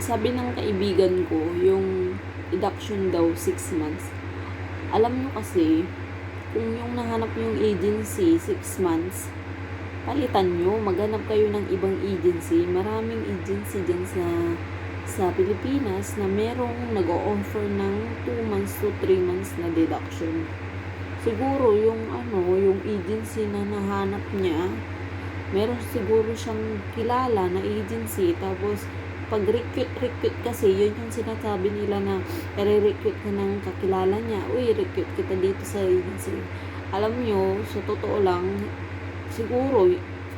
sabi ng kaibigan ko, yung deduction daw 6 months. Alam nyo kasi, kung yung nahanap yung agency 6 months, palitan nyo, maghanap kayo ng ibang agency. Maraming agency dyan sa Pilipinas na merong nag-o-offer ng 2 months to 3 months na deduction. Siguro yung yung agency na nahanap niya, meron siguro siyang kilala na agency, tapos pag recruit kasi, yun yung sinasabi nila na i-recruit ka ng kakilala niya, uy, recruit kita dito sa agency. Alam nyo, sa totoo lang, siguro,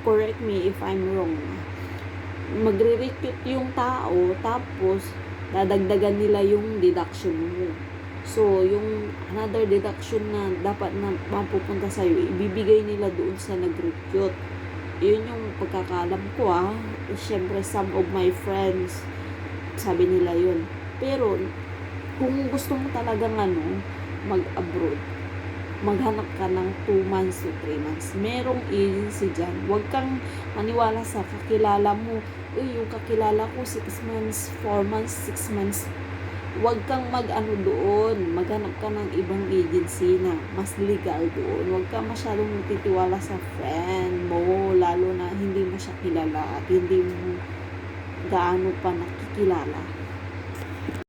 correct me if I'm wrong, magre-recruit yung tao, tapos dadagdagan nila yung deduction mo. So, yung another deduction na dapat na mapupunta sa'yo, ibibigay nila doon sa nag-recruit. Yun yung pagkakalam ko Siyempre, some of my friends, sabi nila yun. Pero, kung gusto mo talagang mag-abroad, maghanap ka ng 2 months to 3 months. Merong agency dyan. Huwag kang maniwala sa kakilala mo. Uy, yung kakilala ko 6 months, 4 months, 6 months. Huwag kang doon. Maghanap ka ng ibang agency na mas legal doon. Huwag kang masyadong matitiwala sa friend mo, lalo na hindi mo siya kilala at hindi mo gaano pa nakikilala.